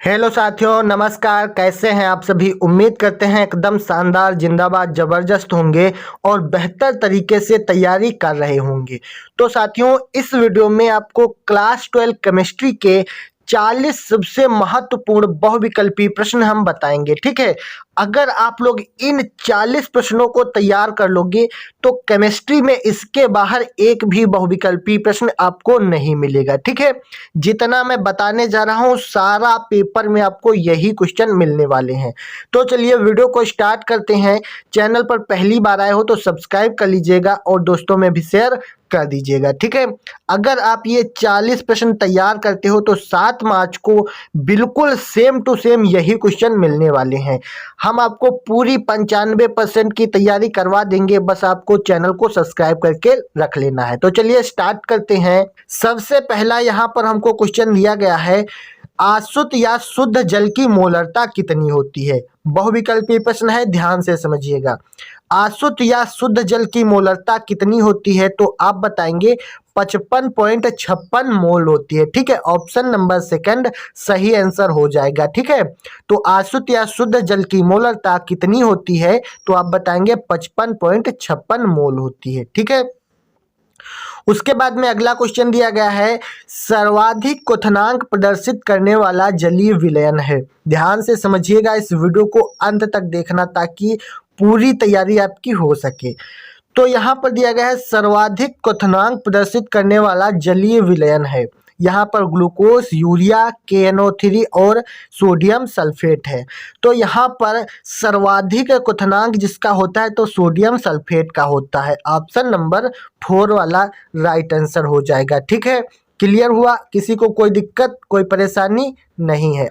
Hello साथियों, नमस्कार। कैसे हैं आप सभी? उम्मीद करते हैं एकदम शानदार, जिंदाबाद, जबरदस्त होंगे और बेहतर तरीके से तैयारी कर रहे होंगे। तो साथियों, इस वीडियो में आपको क्लास 12 केमिस्ट्री के 40 सबसे महत्वपूर्ण बहुविकल्पी प्रश्न हम बताएंगे। ठीक है, अगर आप लोग इन 40 प्रश्नों को तैयार कर लोगे तो केमिस्ट्री में इसके बाहर एक भी बहुविकल्पी प्रश्न आपको नहीं मिलेगा। ठीक है, जितना मैं बताने जा रहा हूँ सारा पेपर में आपको यही क्वेश्चन मिलने वाले हैं। तो चलिए वीडियो को स्टार्ट करते हैं। चैनल पर पहली बार आए हो तो सब्सक्राइब कर लीजिएगा और दोस्तों में भी शेयर कर दीजिएगा। ठीक है, अगर आप ये 40 प्रश्न तैयार करते हो तो 7 मार्च को बिल्कुल सेम टू सेम यही क्वेश्चन मिलने वाले हैं। हम आपको पूरी 95% की तैयारी करवा देंगे, बस आपको चैनल को सब्सक्राइब करके रख लेना है। तो चलिए स्टार्ट करते हैं। सबसे पहला यहाँ पर हमको क्वेश्चन दिया गया है, आसुत या शुद्ध जल की मोलरता कितनी होती है? बहुविकल्पी प्रश्न है, ध्यान से समझिएगा। आसुत या शुद्ध जल की मोलरता कितनी होती है? तो आप बताएंगे 55.56 मोल होती है। ठीक है, ऑप्शन नंबर सेकंड सही आंसर हो जाएगा। ठीक है, तो आसुत या शुद्ध जल की मोलरता कितनी होती है? तो आप बताएंगे 55.56 मोल होती है। ठीक है, उसके बाद में अगला क्वेश्चन दिया गया है, सर्वाधिक क्वथनांक प्रदर्शित करने वाला जलीय विलयन है। ध्यान से समझिएगा, इस वीडियो को अंत तक देखना ताकि पूरी तैयारी आपकी हो सके। तो यहाँ पर दिया गया है सर्वाधिक क्वथनांक प्रदर्शित करने वाला जलीय विलयन है। यहाँ पर ग्लूकोज, यूरिया, KNO3 और सोडियम सल्फेट है। तो यहाँ पर सर्वाधिक क्वथनांक जिसका होता है तो सोडियम सल्फेट का होता है। ऑप्शन नंबर 4 वाला राइट आंसर हो जाएगा। ठीक है, क्लियर हुआ? किसी को कोई दिक्कत, कोई परेशानी नहीं है।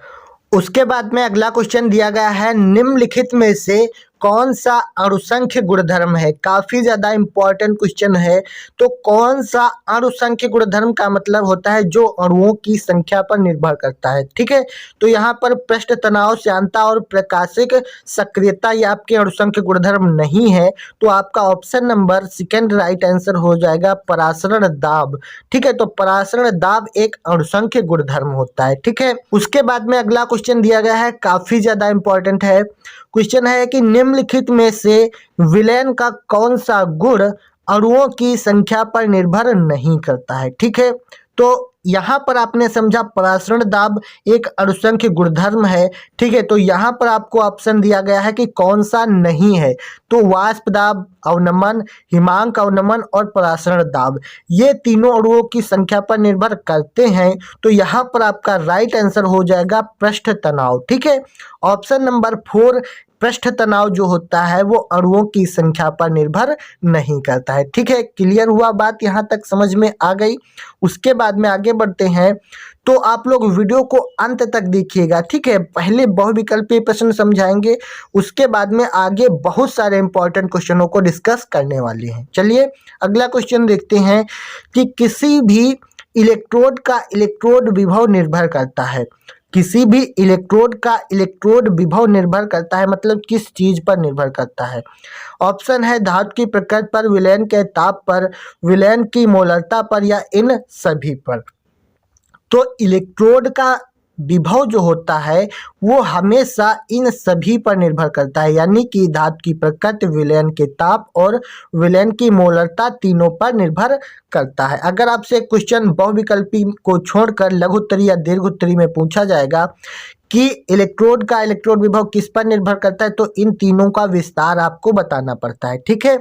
उसके बाद में अगला क्वेश्चन दिया गया है, निम्नलिखित में से कौन सा अणुसंख्य गुणधर्म है? काफी ज्यादा इंपॉर्टेंट क्वेश्चन है। तो कौन सा अणुसंख्य गुणधर्म का मतलब होता है जो अणुओं की संख्या पर निर्भर करता है। ठीक है, तो यहाँ पर पृष्ठ तनाव, श्यानता और प्रकाशिक सक्रियता ये आपके अणुसंख्य गुणधर्म नहीं है। तो आपका option number second right answer हो जाएगा परासरण दाब। ठीक है, तो परासरण दाब एक अणुसंख्य गुणधर्म होता है। ठीक है, उसके बाद में अगला क्वेश्चन दिया गया है, काफी ज्यादा इंपॉर्टेंट है। क्वेश्चन है कि निम्नलिखित में से विलयन का कौन सा गुण अणुओं की संख्या पर निर्भर नहीं करता है? ठीक है, तो यहाँ पर आपने समझा परासरण दाब एक अणुसंख्य गुणधर्म है। ठीक है, तो यहाँ पर आपको ऑप्शन दिया गया है कि कौन सा नहीं है। तो वाष्प दाब, अवनमन, हिमांक अवनमन और परासरण दाब ये तीनों अणुओं की संख्या पर निर्भर करते हैं। तो यहाँ पर आपका राइट आंसर हो जाएगा पृष्ठ तनाव। ठीक है, ऑप्शन नंबर 4 पृष्ठ तनाव जो होता है वो अणुओं की संख्या पर निर्भर नहीं करता है। ठीक है, क्लियर हुआ? बात यहाँ तक समझ में आ गई? उसके बाद में आगे बढ़ते हैं। तो आप लोग वीडियो को अंत तक देखिएगा। ठीक है, पहले बहुविकल्पी प्रश्न समझाएंगे, उसके बाद में आगे बहुत सारे इंपॉर्टेंट क्वेश्चनों को डिस्कस करने वाले हैं। चलिए अगला क्वेश्चन देखते हैं कि किसी भी इलेक्ट्रोड का इलेक्ट्रोड विभव निर्भर करता है। किसी भी इलेक्ट्रोड का इलेक्ट्रोड विभव निर्भर करता है, मतलब किस चीज पर निर्भर करता है? ऑप्शन है धातु की प्रकृति पर, विलयन के ताप पर, विलयन की मोलरता पर या इन सभी पर। तो इलेक्ट्रोड का विभव जो होता है वो हमेशा इन सभी पर निर्भर करता है, यानी कि धातु की प्रकृति, विलयन के ताप और विलयन की मोलरता तीनों पर निर्भर करता है। अगर आपसे क्वेश्चन बहुविकल्पी को छोड़कर लघु उत्तरी या दीर्घ उत्तरी में पूछा जाएगा कि इलेक्ट्रोड का इलेक्ट्रोड विभव किस पर निर्भर करता है, तो इन तीनों का विस्तार आपको बताना पड़ता है। ठीक है,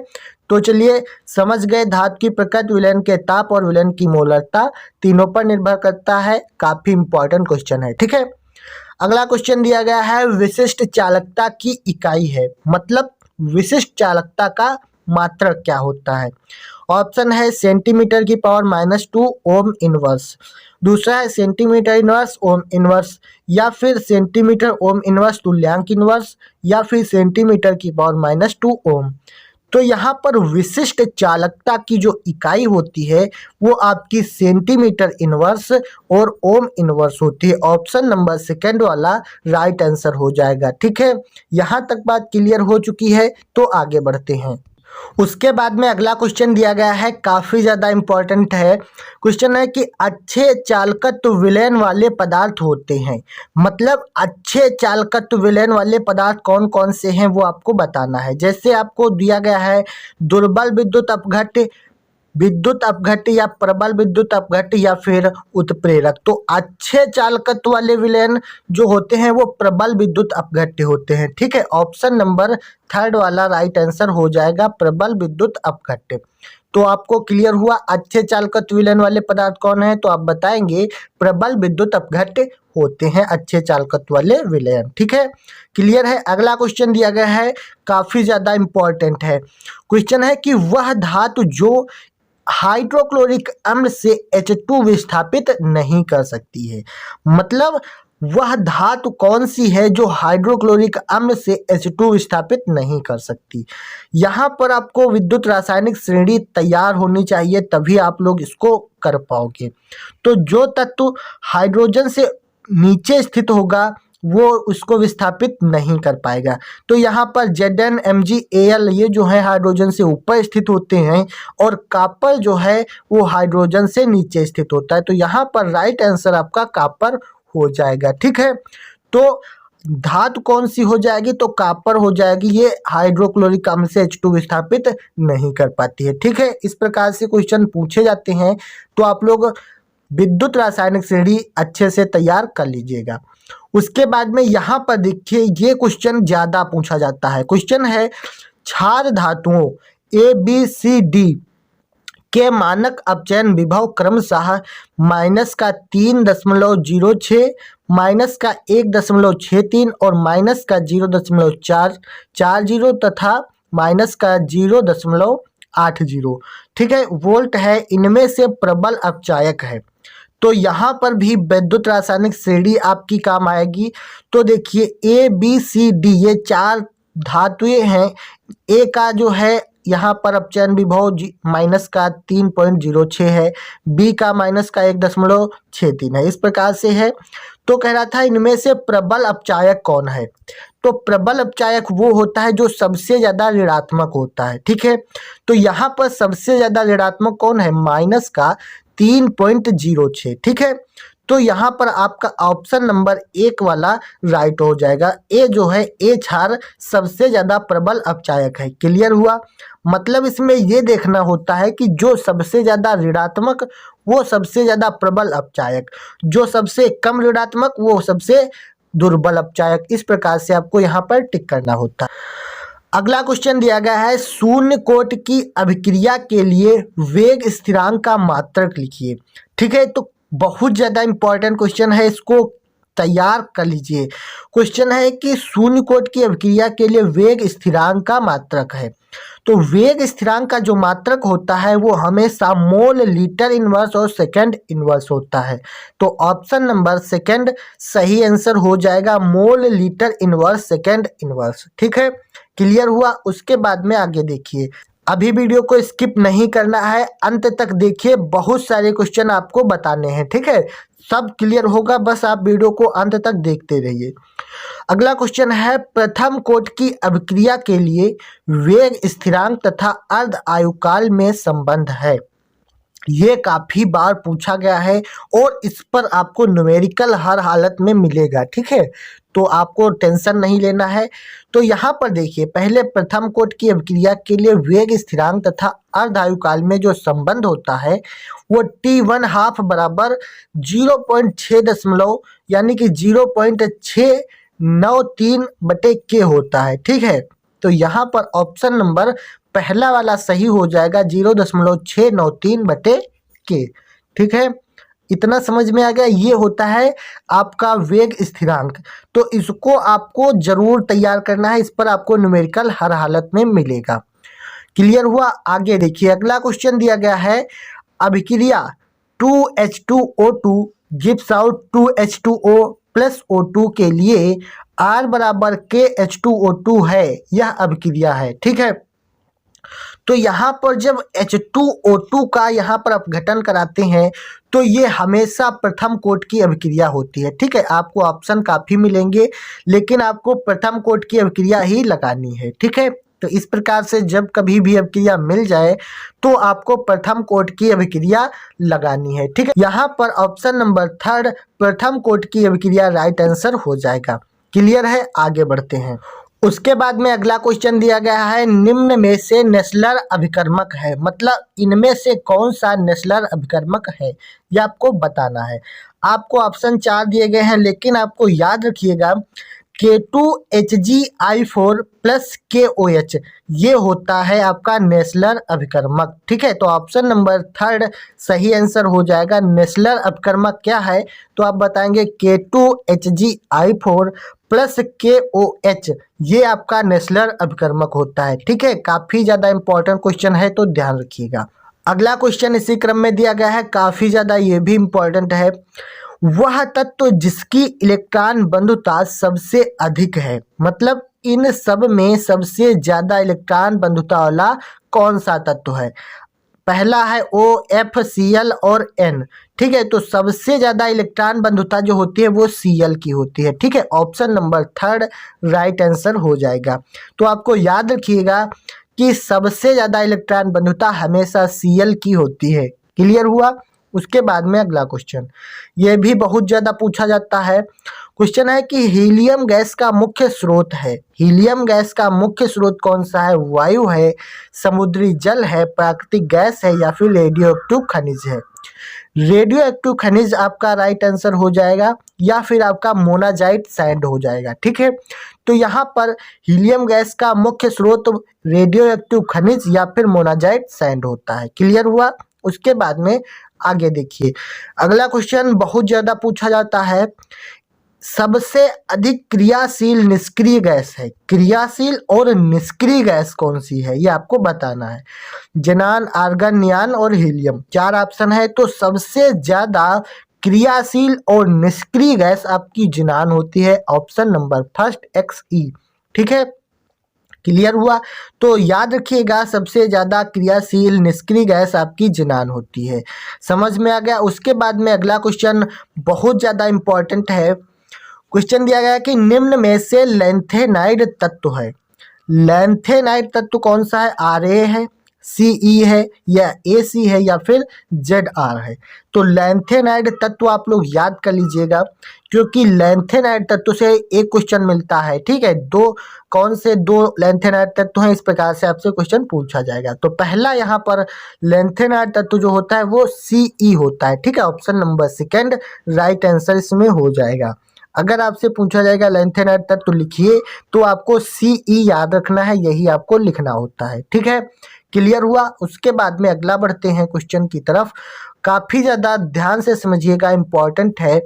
तो चलिए समझ गए, धातु की प्रकृति, विलयन के ताप और विलयन की मोलरता तीनों पर निर्भर करता है। काफी इंपॉर्टेंट क्वेश्चन है। ठीक है, अगला क्वेश्चन दिया गया है, विशिष्ट चालकता की इकाई है, मतलब विशिष्ट चालकता का मात्रक क्या होता है? ऑप्शन है सेंटीमीटर की पावर -2 ओम इनवर्स, दूसरा है सेंटीमीटर इनवर्स ओम इनवर्स, या फिर सेंटीमीटर ओम इनवर्स तुल्यांक इनवर्स, या फिर सेंटीमीटर की पावर -2 ओम। तो यहाँ पर विशिष्ट चालकता की जो इकाई होती है वो आपकी सेंटीमीटर इनवर्स और ओम इनवर्स होती है। ऑप्शन नंबर सेकंड वाला राइट आंसर हो जाएगा। ठीक है, यहाँ तक बात क्लियर हो चुकी है, तो आगे बढ़ते हैं। उसके बाद में अगला क्वेश्चन दिया गया है, काफ़ी ज़्यादा इम्पोर्टेंट है। क्वेश्चन है कि अच्छे चालकत्व विलयन वाले पदार्थ होते हैं। मतलब अच्छे चालकत्व विलयन वाले पदार्थ कौन कौन से हैं वो आपको बताना है। जैसे आपको दिया गया है दुर्बल विद्युत अपघट्य या प्रबल विद्युत अपघट्य या फिर उत्प्रेरक। तो अच्छे चालकत्व वाले विलयन जो होते हैं वो प्रबल विद्युत अपघट्य होते हैं। ठीक है, ऑप्शन नंबर 3 वाला राइट आंसर हो जाएगा, प्रबल विद्युत अपघट्य। तो आपको क्लियर हुआ अच्छे चालकत्व विलयन वाले पदार्थ कौन है, तो आप बताएंगे प्रबल विद्युत अपघट्य होते हैं अच्छे चालकत्व वाले विलयन। ठीक है, क्लियर है। अगला क्वेश्चन दिया गया है, काफी ज्यादा इंपॉर्टेंट है। क्वेश्चन है कि वह धातु जो हाइड्रोक्लोरिक अम्ल से H2 विस्थापित नहीं कर सकती है। मतलब वह धातु कौन सी है जो हाइड्रोक्लोरिक अम्ल से H2 विस्थापित नहीं कर सकती। यहाँ पर आपको विद्युत रासायनिक श्रेणी तैयार होनी चाहिए, तभी आप लोग इसको कर पाओगे। तो जो तत्व हाइड्रोजन से नीचे स्थित होगा वो उसको विस्थापित नहीं कर पाएगा। तो यहाँ पर Zn Mg Al ये जो है हाइड्रोजन से ऊपर स्थित होते हैं और कॉपर जो है वो हाइड्रोजन से नीचे स्थित होता है। तो यहाँ पर राइट आंसर आपका कॉपर हो जाएगा। ठीक है, तो धातु कौन सी हो जाएगी, तो कॉपर हो जाएगी। ये हाइड्रोक्लोरिक अम्ल से H2 विस्थापित नहीं कर पाती है। ठीक है, इस प्रकार से क्वेश्चन पूछे जाते हैं, तो आप लोग विद्युत रासायनिक श्रेणी अच्छे से तैयार कर लीजिएगा। उसके बाद में यहाँ पर देखिए, ये क्वेश्चन ज्यादा पूछा जाता है। क्वेश्चन है क्षार धातुओं ABCD के मानक अपचयन विभव क्रमशः -3.06, -1.63 और -0.440 तथा -0.80। ठीक है, वोल्ट है। इनमें से प्रबल अपचायक है। तो यहाँ पर भी विद्युत रासायनिक श्रेणी आपकी काम आएगी। तो देखिए ABCD ये 4 धातुएं हैं। ए का जो है यहाँ पर अपचयन विभव -3.06 है, बी का -1.63 है, इस प्रकार से है। तो कह रहा था इनमें से प्रबल अपचायक कौन है, तो प्रबल अपचायक वो होता है जो सबसे ज्यादा ऋणात्मक होता है। ठीक है, तो यहाँ पर सबसे ज्यादा ऋणात्मक कौन है, -3.06। ठीक है, तो यहाँ पर आपका ऑप्शन नंबर 1 वाला राइट हो जाएगा। ए जो है ए क्षार सबसे ज्यादा प्रबल अपचायक है। क्लियर हुआ। मतलब इसमें ये देखना होता है कि जो सबसे ज्यादा ऋणात्मक वो सबसे ज्यादा प्रबल अपचायक, जो सबसे कम ऋणात्मक वो सबसे दुर्बल अपचायक। इस प्रकार से आपको यहाँ पर टिक करना होता है। अगला क्वेश्चन दिया गया है, शून्य कोट की अभिक्रिया के लिए वेग स्थिरांक का मात्रक लिखिए। ठीक है, तो बहुत ज्यादा इंपॉर्टेंट क्वेश्चन है, इसको तैयार कर लीजिए। क्वेश्चन है कि शून्य कोट की अभिक्रिया के लिए वेग स्थिरांक का मात्रक है। तो वेग स्थिरांक का जो मात्रक होता है वो हमेशा मोल लीटर इनवर्स और सेकंड इनवर्स होता है। तो ऑप्शन नंबर 2 सही आंसर हो जाएगा, mole litre inverse second inverse. ठीक है, क्लियर हुआ। उसके बाद में आगे देखिए, अभी वीडियो को स्किप नहीं करना है, अंत तक देखिए, बहुत सारे क्वेश्चन आपको बताने हैं। ठीक है, सब क्लियर होगा, बस आप वीडियो को अंत तक देखते रहिए। अगला क्वेश्चन है, प्रथम कोट की अभिक्रिया के लिए वेग स्थिरांक तथा अर्ध आयुकाल में संबंध है। ये काफी बार पूछा गया है और इस पर आपको न्यूमेरिकल हर हालत में मिलेगा। ठीक है, तो आपको टेंशन नहीं लेना है। तो यहाँ पर देखिए, पहले प्रथम कोट की अभिक्रिया के लिए वेग स्थिरांक तथा अर्धायुकाल में जो संबंध होता है वो T1/2 बराबर 0.6 यानी कि 0.693/K होता है। ठीक है, तो यहाँ पर ऑप्शन नंबर पहला वाला सही हो जाएगा, 0.693/K। ठीक है, इतना समझ में आ गया। ये होता है आपका वेग स्थिरांक, तो इसको आपको जरूर तैयार करना है, इस पर आपको न्यूमेरिकल हर हालत में मिलेगा। क्लियर हुआ। आगे देखिए, अगला क्वेश्चन दिया गया है, अभिक्रिया 2H2O2 gives out 2H2O plus O2 के लिए R बराबर KH2O2 है, यह अभिक्रिया है। ठीक है, तो यहाँ पर जब H2O2 का यहाँ पर अपघटन कराते हैं तो ये हमेशा प्रथम कोट की अभिक्रिया होती है। ठीक है, आपको ऑप्शन काफी मिलेंगे, लेकिन आपको प्रथम कोट की अभिक्रिया ही लगानी है। ठीक है, तो इस प्रकार से जब कभी भी अभिक्रिया मिल जाए तो आपको प्रथम कोटि की अभिक्रिया लगानी है। ठीक है, यहाँ पर ऑप्शन नंबर 3 प्रथम कोटि की अभिक्रिया राइट आंसर हो जाएगा। क्लियर है, आगे बढ़ते हैं। उसके बाद में अगला क्वेश्चन दिया गया है, निम्न में से नेस्लर अभिकर्मक है, मतलब इनमें से कौन सा नेस्लर अभिकर्मक है, ये आपको बताना है। आपको ऑप्शन 4 दिए गए हैं, लेकिन आपको याद रखिएगा K2HgI4 प्लस KOH ये होता है आपका नेस्लर अभिकर्मक। ठीक है, तो ऑप्शन नंबर 3 सही आंसर हो जाएगा। नेस्लर अभिकर्मक क्या है, तो आप बताएंगे K2HgI4 प्लस KOH ये आपका नेस्लर अभिकर्मक होता है। ठीक है, काफ़ी ज़्यादा इंपॉर्टेंट क्वेश्चन है, तो ध्यान रखिएगा। अगला क्वेश्चन इसी क्रम में दिया गया है, काफ़ी ज़्यादा ये भी इम्पोर्टेंट है। वह तत्व जिसकी इलेक्ट्रॉन बंधुता सबसे अधिक है, मतलब इन सब में सबसे ज़्यादा इलेक्ट्रॉन बंधुता वाला कौन सा तत्व है। पहला है OFCl और N। ठीक है, तो सबसे ज़्यादा इलेक्ट्रॉन बंधुता जो होती है वो Cl की होती है। ठीक है, ऑप्शन नंबर 3 राइट आंसर हो जाएगा। तो आपको याद रखिएगा कि सबसे ज़्यादा इलेक्ट्रॉन बंधुता हमेशा Cl की होती है। क्लियर हुआ। उसके बाद में अगला क्वेश्चन, ये भी बहुत ज़्यादा पूछा जाता है। क्वेश्चन है कि हीलियम गैस का मुख्य स्रोत है। हीलियम गैस का मुख्य स्रोत कौन सा है, वायु है, समुद्री जल है, प्राकृतिक गैस है, या फिर रेडियो एक्टिव खनिज है। रेडियो एक्टिव खनिज आपका राइट आंसर हो जाएगा, या फिर आपका मोनाजाइट सैंड हो जाएगा। ठीक है, तो यहाँ पर हीलियम गैस का मुख्य स्रोत रेडियो एक्टिव खनिज या फिर मोनाजाइट सैंड होता है। क्लियर हुआ। उसके बाद में आगे देखिए, अगला क्वेश्चन बहुत ज़्यादा पूछा जाता है, सबसे अधिक क्रियाशील निष्क्रिय गैस है। क्रियाशील और निष्क्रिय गैस कौन सी है, ये आपको बताना है। ज़ेनान, आर्गन, नियान और हीलियम, 4 ऑप्शन है। तो सबसे ज़्यादा क्रियाशील और निष्क्रिय गैस आपकी ज़ेनान होती है, ऑप्शन नंबर 1 XE। ठीक है, क्लियर हुआ। तो याद रखिएगा सबसे ज़्यादा क्रियाशील निष्क्रिय गैस आपकी ज़ेनान होती है। समझ में आ गया। उसके बाद में अगला क्वेश्चन बहुत ज़्यादा इम्पोर्टेंट है। क्वेश्चन दिया गया कि निम्न में से लैंथेनाइड तत्व है। लैंथेनाइड तत्व कौन सा है, Ra है, Ce है, या Ac है, या फिर Zr है। तो लैंथेनाइड तत्व आप लोग याद कर लीजिएगा, क्योंकि लैंथेनाइड तत्व से एक क्वेश्चन मिलता है। ठीक है, कौन से 2 लैंथेनाइड तत्व हैं, इस प्रकार से आपसे क्वेश्चन पूछा जाएगा। तो पहला यहाँ पर लैंथेनाइड तत्व जो होता है वो Ce होता है। ठीक है, ऑप्शन नंबर 2 राइट आंसर इसमें हो जाएगा। अगर आपसे पूछा जाएगा लैंथेनाइड तत्व लिखिए, तो आपको Ce याद रखना है, यही आपको लिखना होता है। ठीक है, क्लियर हुआ। उसके बाद में अगला बढ़ते हैं क्वेश्चन की तरफ। काफ़ी ज़्यादा ध्यान से समझिएगा, इम्पॉर्टेंट है।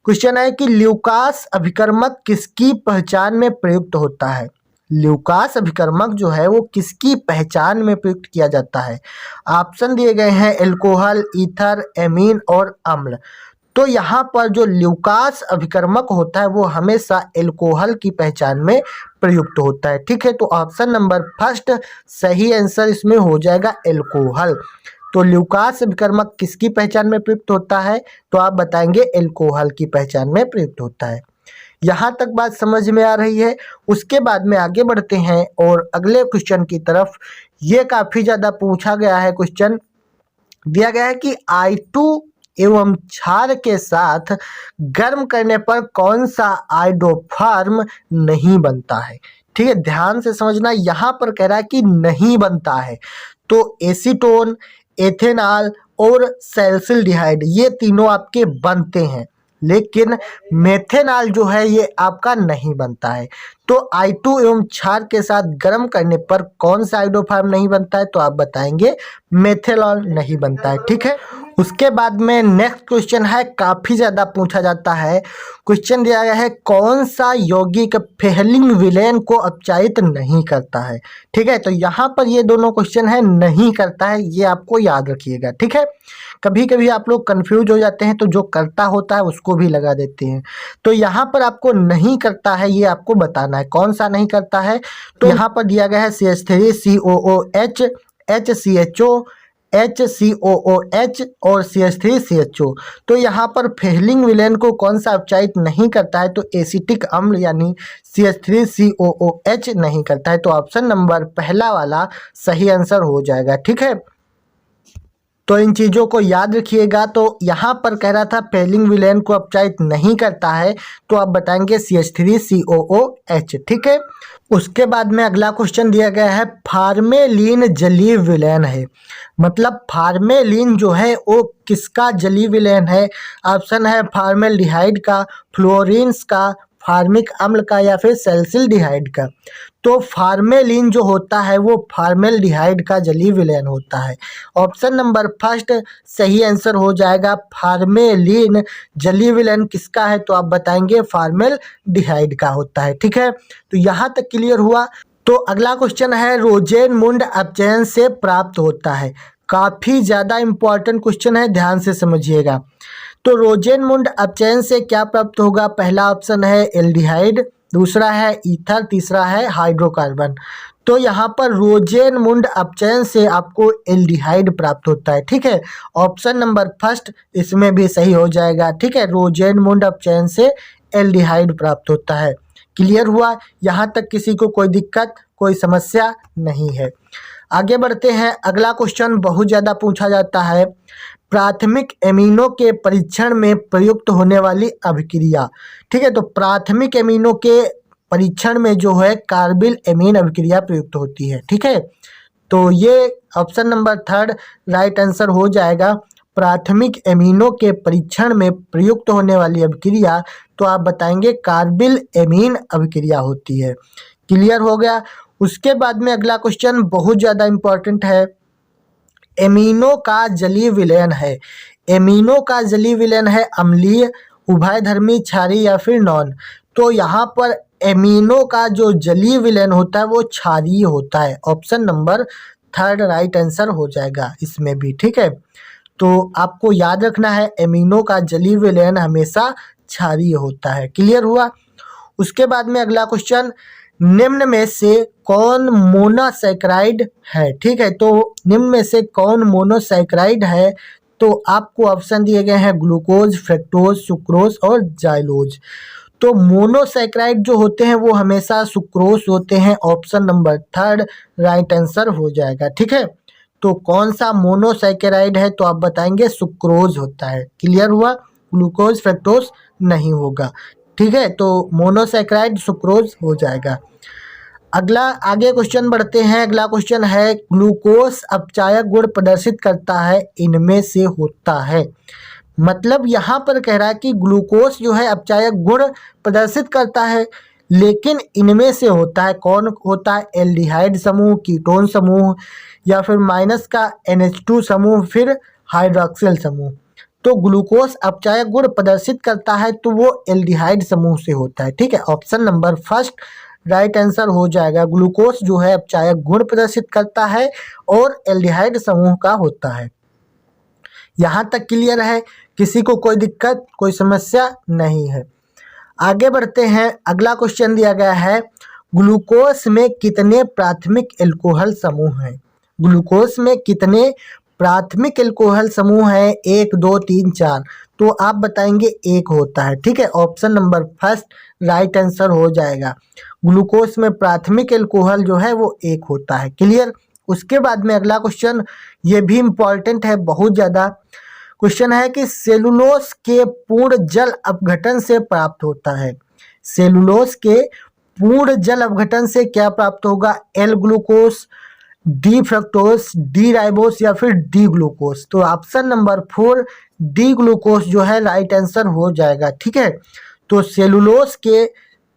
क्वेश्चन है कि ल्यूकास अभिकर्मक किसकी पहचान में प्रयुक्त होता है। ल्यूकास अभिकर्मक जो है वो किसकी पहचान में प्रयुक्त किया जाता है। ऑप्शन दिए गए हैं एल्कोहल, ईथर, एमीन और अम्ल। तो यहाँ पर जो ल्यूकास अभिकर्मक होता है वो हमेशा एल्कोहल की पहचान में प्रयुक्त होता है। ठीक है, तो ऑप्शन नंबर 1 सही आंसर इसमें हो जाएगा, एल्कोहल। तो ल्यूकास अभिकर्मक किसकी पहचान में प्रयुक्त होता है, तो आप बताएंगे एल्कोहल की पहचान में प्रयुक्त होता है। यहाँ तक बात समझ में आ रही है। उसके बाद में आगे बढ़ते हैं और अगले क्वेश्चन की तरफ। ये काफ़ी ज़्यादा पूछा गया है क्वेश्चन। दिया गया है कि I2 एवं क्षार के साथ गर्म करने पर कौन सा आइडोफार्म नहीं बनता है। ठीक है, ध्यान से समझना, यहाँ पर कह रहा है कि नहीं बनता है। तो एसीटोन, एथेनॉल और सैलिसिलडिहाइड ये तीनों आपके बनते हैं, लेकिन मेथेनॉल जो है ये आपका नहीं बनता है। तो I2 एवं क्षार के साथ गर्म करने पर कौन सा आइडोफार्म नहीं बनता है, तो आप बताएंगे मेथेनॉल नहीं बनता है। ठीक है, उसके बाद में नेक्स्ट क्वेश्चन है, काफ़ी ज़्यादा पूछा जाता है। क्वेश्चन दिया गया है, कौन सा यौगिक फेहलिंग विलेन को अपचायित नहीं करता है। ठीक है, तो यहाँ पर ये दोनों क्वेश्चन है, नहीं करता है, ये आपको याद रखिएगा। ठीक है, कभी कभी आप लोग कंफ्यूज हो जाते हैं तो जो करता होता है उसको भी लगा देते हैं। तो यहाँ पर आपको नहीं करता है ये आपको बताना है, कौन सा नहीं करता है। तो यहाँ पर दिया गया है CH3, COOH, HCHO, HCOOH और CH3CHO। तो यहाँ पर फेलिंग विलेन को कौन सा अपचायित नहीं करता है, तो एसिटिक अम्ल यानी CH3COOH नहीं करता है। तो ऑप्शन नंबर पहला वाला सही आंसर हो जाएगा। ठीक है, तो इन चीज़ों को याद रखिएगा। तो यहाँ पर कह रहा था फेलिंग विलेन को अपचायित नहीं करता है, तो आप बताएंगे CH3COOH। ठीक है, उसके बाद में अगला क्वेश्चन दिया गया है फार्मेलिन जलीय विलेन है। मतलब फार्मेलिन जो है वो किसका जलीय विलेन है? ऑप्शन है फार्मेल्डिहाइड का, फ्लोरीन्स का, फार्मिक अम्ल का या फिर सैलिसिलडिहाइड का। तो फार्मेलिन जो होता है वो फार्मेल्डिहाइड का जलीय विलेन होता है। ऑप्शन नंबर फर्स्ट सही आंसर हो जाएगा। फार्मेलिन जलीय विलेन किसका है? तो आप बताएंगे फार्मेल्डिहाइड का होता है। ठीक है, तो यहाँ तक क्लियर हुआ। तो अगला क्वेश्चन है रोजेनमुंड अपचयन से प्राप्त होता है। काफ़ी ज़्यादा इंपॉर्टेंट क्वेश्चन है, ध्यान से समझिएगा। तो रोजेनमुंड अपचयन से क्या प्राप्त होगा? पहला ऑप्शन है एल्डिहाइड, दूसरा है ईथर, तीसरा है हाइड्रोकार्बन। तो यहाँ पर रोजेनमुंड अपचयन से आपको एल्डिहाइड प्राप्त होता है। ठीक है, ऑप्शन नंबर फर्स्ट इसमें भी सही हो जाएगा। ठीक है, रोजेनमुंड अपचयन से एल्डिहाइड प्राप्त होता है। क्लियर हुआ? यहाँ तक किसी को कोई दिक्कत, कोई समस्या नहीं है। आगे बढ़ते हैं। अगला क्वेश्चन बहुत ज़्यादा पूछा जाता है, प्राथमिक एमिनो के परीक्षण में प्रयुक्त होने वाली अभिक्रिया। ठीक है, तो प्राथमिक एमिनो के परीक्षण में जो है कार्बिल एमीन अभिक्रिया प्रयुक्त होती है। ठीक है, तो ये option number third right answer हो जाएगा। प्राथमिक एमिनो के परीक्षण में प्रयुक्त होने वाली अभिक्रिया, तो आप बताएंगे कार्बिल एमीन अभिक्रिया होती है। क्लियर हो गया? उसके बाद में अगला क्वेश्चन बहुत ज़्यादा इंपॉर्टेंट है, एमिनो का जलीय विलयन है। एमिनो का जलीय विलयन है अम्लीय, उभयधर्मी, क्षारीय या फिर नॉन। तो यहाँ पर एमिनो का जो जलीय विलयन होता है वो क्षारीय होता है। Option number third right answer हो जाएगा इसमें भी। ठीक है, तो आपको याद रखना है एमिनो का जलीय विलयन हमेशा क्षारीय होता है। क्लियर हुआ? उसके बाद में अगला क्वेश्चन, निम्न में से कौन मोनोसैकेराइड है? ठीक है, तो निम्न में से कौन मोनोसैकेराइड है? तो आपको ऑप्शन दिए गए हैं ग्लूकोज, फ्रक्टोज, सुक्रोज और जाइलोज। तो मोनोसैकेराइड जो होते हैं वो हमेशा सुक्रोज होते हैं। Option number third right answer हो जाएगा। ठीक है, तो कौन सा मोनोसैकेराइड है? तो आप बताएंगे सुक्रोज होता है। क्लियर हुआ? ग्लूकोज, फ्रक्टोज नहीं होगा। ठीक है, तो मोनोसैकेराइड सुक्रोज हो जाएगा। अगला आगे क्वेश्चन बढ़ते हैं। अगला क्वेश्चन है ग्लूकोज अपचायक गुण प्रदर्शित करता है, इनमें से होता है। मतलब यहाँ पर कह रहा है कि ग्लूकोज जो है अपचायक गुण प्रदर्शित करता है, लेकिन इनमें से होता है। कौन होता है? एल्डिहाइड समूह, कीटोन समूह या फिर माइनस का NH2 समूह, फिर हाइड्रॉक्सिल समूह। तो ग्लूकोज अपचायक गुण प्रदर्शित करता है तो वो एल्डिहाइड समूह से होता है। ठीक है, option number first right answer हो जाएगा। ग्लूकोज जो है अपचायक गुण प्रदर्शित करता है और एल्डिहाइड समूह का होता है। यहाँ तक क्लियर है? किसी को कोई दिक्कत, कोई समस्या नहीं है। आगे बढ़ते हैं। अगला क्वेश्चन दिया गया है, ग्लूकोज में कितने प्राथमिक एल्कोहल समूह हैं? ग्लूकोज में कितने प्राथमिक एल्कोहल समूह हैं? 1, 2, 3, 4। तो आप बताएंगे एक होता है। ठीक है, option number first right answer हो जाएगा। ग्लूकोज में प्राथमिक एल्कोहल जो है वो एक होता है। क्लियर? उसके बाद में अगला क्वेश्चन ये भी इम्पॉर्टेंट है, बहुत ज़्यादा क्वेश्चन है कि सेलुलोज के पूर्ण जल अपघटन से प्राप्त होता है। सेलुलोज के पूर्ण जल अपघटन से क्या प्राप्त होगा? L glucose, D fructose, D ribose या फिर डी ग्लूकोज। तो ऑप्शन नंबर 4 डी ग्लूकोज जो है राइट आंसर हो जाएगा। ठीक है, तो सेलुलोज के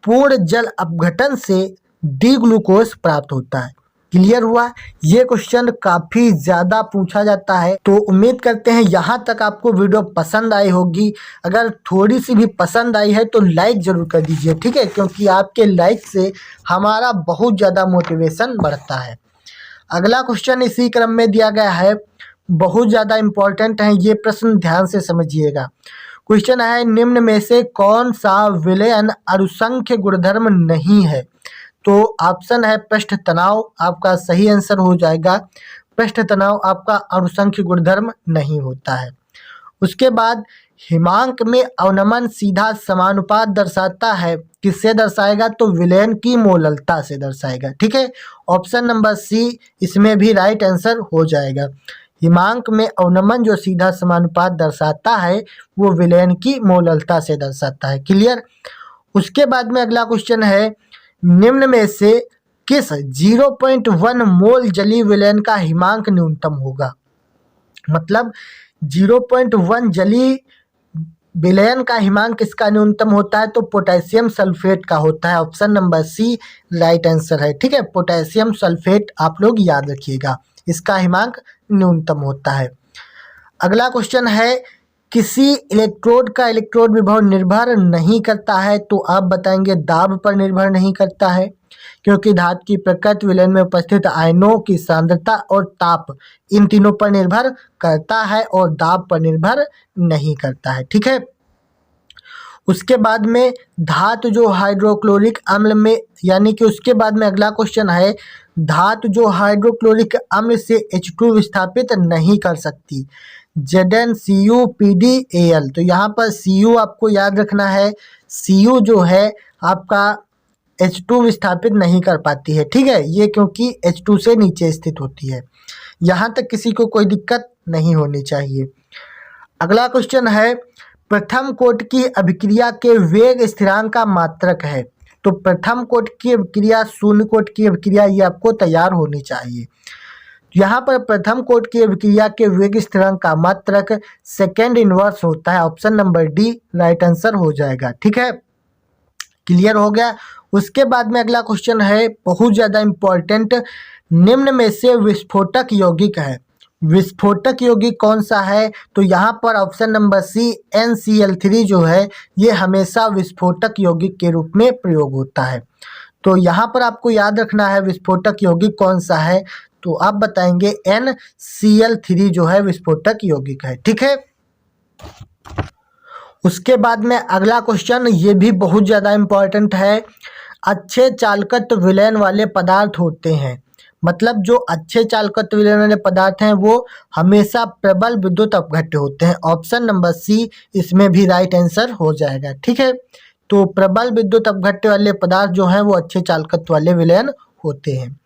पूर्ण जल अपघटन से डी ग्लूकोज प्राप्त होता है। क्लियर हुआ? ये क्वेश्चन काफ़ी ज़्यादा पूछा जाता है। तो उम्मीद करते हैं यहाँ तक आपको वीडियो पसंद आई होगी। अगर थोड़ी सी भी पसंद आई है तो लाइक ज़रूर कर दीजिए। ठीक है, क्योंकि आपके लाइक से हमारा बहुत ज़्यादा मोटिवेशन बढ़ता है। अगला क्वेश्चन इसी क्रम में दिया गया है, बहुत ज़्यादा इम्पोर्टेंट है ये प्रश्न, ध्यान से समझिएगा। क्वेश्चन है, निम्न में से कौन सा विलयन अनुसंख्य गुणधर्म नहीं है? तो ऑप्शन है पृष्ठ तनाव, आपका सही आंसर हो जाएगा। पृष्ठ तनाव आपका अनुसंख्य गुणधर्म नहीं होता है। उसके बाद हिमांक में अवनमन सीधा समानुपात दर्शाता है, किससे दर्शाएगा? तो विलयन की मोललता से दर्शाएगा। ठीक है, ऑप्शन नंबर सी इसमें भी राइट आंसर हो जाएगा। हिमांक में अवनमन जो सीधा समानुपात दर्शाता है वो विलयन की मोललता से दर्शाता है। क्लियर। उसके बाद में अगला क्वेश्चन है, निम्न में से किस 0.1 मोल जलीय विलयन का हिमांक न्यूनतम होगा? मतलब 0.1 जलीय विलयन का हिमांक किसका न्यूनतम होता है? तो पोटेशियम सल्फेट का होता है। Option number C right answer है। ठीक है, पोटेशियम सल्फेट आप लोग याद रखिएगा, इसका हिमांक न्यूनतम होता है। अगला क्वेश्चन है, किसी इलेक्ट्रोड का इलेक्ट्रोड विभव निर्भर नहीं करता है? तो आप बताएंगे दाब पर निर्भर नहीं करता है, क्योंकि धातु की प्रकृति, विलयन में उपस्थित आयनों की सांद्रता और ताप, इन तीनों पर निर्भर करता है और दाब पर निर्भर नहीं करता है। ठीक है। उसके बाद में धातु जो हाइड्रोक्लोरिक अम्ल में, यानी कि उसके बाद में अगला क्वेश्चन है, धातु जो हाइड्रोक्लोरिक अम्ल से H2 विस्थापित नहीं कर सकती, ZnCuPdAl। तो यहाँ पर Cu आपको याद रखना है, Cu जो है आपका H2 विस्थापित नहीं कर पाती है। ठीक है, ये क्योंकि H2 से नीचे स्थित होती है। यहाँ तक किसी को कोई दिक्कत नहीं होनी चाहिए। अगला क्वेश्चन है, प्रथम कोटि की अभिक्रिया के वेग स्थिरांक का मात्रक है। तो प्रथम कोटि की अभिक्रिया, शून्य कोटि की अभिक्रिया, ये आपको तैयार होनी चाहिए। यहाँ पर प्रथम कोटि की अभिक्रिया के वेग स्थिरांक का मात्रक सेकेंड इनवर्स होता है। Option number D right answer हो जाएगा। ठीक है, क्लियर हो गया। उसके बाद में अगला क्वेश्चन है, बहुत ज़्यादा इम्पोर्टेंट, निम्न में से विस्फोटक यौगिक है, विस्फोटक यौगिक कौन सा है? तो यहाँ पर ऑप्शन नंबर सी NCl3 जो है ये हमेशा विस्फोटक यौगिक के रूप में प्रयोग होता है। तो यहाँ पर आपको याद रखना है विस्फोटक यौगिक कौन सा है, तो आप बताएंगे NCl3 जो है विस्फोटक यौगिक है। ठीक है। उसके बाद में अगला क्वेश्चन, ये भी बहुत ज़्यादा इम्पोर्टेंट है, अच्छे चालकत्व विलयन वाले पदार्थ होते हैं, मतलब जो अच्छे चालकत्व विलयन वाले पदार्थ हैं वो हमेशा प्रबल विद्युत अपघट्य होते हैं। ऑप्शन नंबर सी इसमें भी राइट आंसर हो जाएगा। ठीक है, तो प्रबल विद्युत अपघट्य वाले पदार्थ जो हैं वो अच्छे चालकत्व वाले विलयन होते हैं।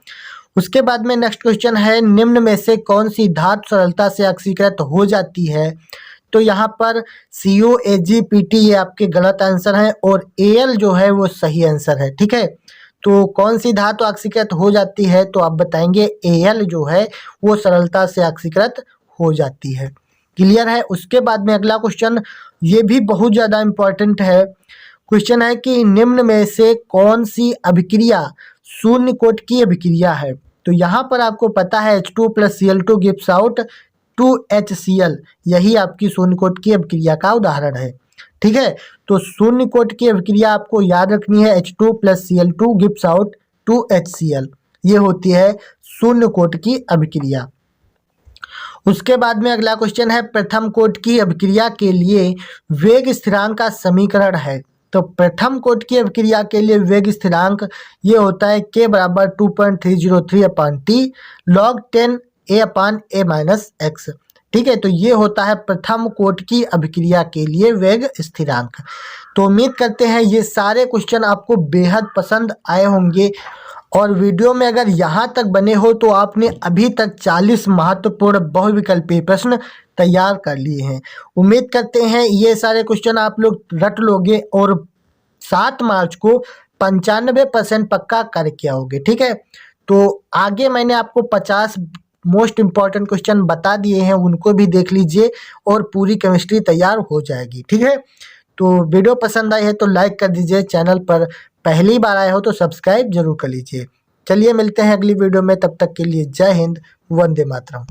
उसके बाद में नेक्स्ट क्वेश्चन है, निम्न में से कौन सी धातु सरलता से ऑक्सीकृत हो जाती है? तो यहाँ पर CuAgPt ये आपके गलत आंसर हैं और Al जो है वो सही आंसर है। ठीक है, तो कौन सी धातु ऑक्सीकृत हो जाती है? तो आप बताएंगे Al जो है वो सरलता से ऑक्सीकृत हो जाती है। क्लियर है। उसके बाद में अगला क्वेश्चन, ये भी बहुत ज़्यादा इम्पोर्टेंट है, क्वेश्चन है कि निम्न में से कौन सी अभिक्रिया शून्य कोटि की अभिक्रिया है? तो यहाँ पर आपको पता है H2 + Cl2 gives out 2HCl, यही आपकी शून्य कोटि की अभिक्रिया का उदाहरण है। ठीक है, तो शून्य कोटि की अभिक्रिया आपको याद रखनी है, H2 + Cl2 gives out 2HCl, ये होती है शून्य कोटि की अभिक्रिया। उसके बाद में अगला क्वेश्चन है, प्रथम कोटि की अभिक्रिया के लिए वेग स्थिरांक का समीकरण है। तो प्रथम कोटि की अभिक्रिया के लिए वेग स्थिरांक ये होता है K = 2.303/T log 10 A/A-x। ठीक है, तो ये होता है प्रथम कोटि की अभिक्रिया के लिए वेग स्थिरांक। तो उम्मीद करते हैं ये सारे क्वेश्चन आपको बेहद पसंद आए होंगे और वीडियो में अगर यहाँ तक बने हो तो आपने अभी तक 40 महत्वपूर्ण बहुविकल्पीय प्रश्न तैयार कर लिए हैं। उम्मीद करते हैं ये सारे क्वेश्चन आप लोग रट लोगे और 7 मार्च को 95% पक्का करके आओगे। ठीक है, तो आगे मैंने आपको 50 मोस्ट इम्पॉर्टेंट क्वेश्चन बता दिए हैं, उनको भी देख लीजिए और पूरी केमिस्ट्री तैयार हो जाएगी। ठीक है, तो वीडियो पसंद आई है तो लाइक कर दीजिए, चैनल पर पहली बार आए हो तो सब्सक्राइब जरूर कर लीजिए। चलिए मिलते हैं अगली वीडियो में, तब तक के लिए जय हिंद, वंदे मातरम।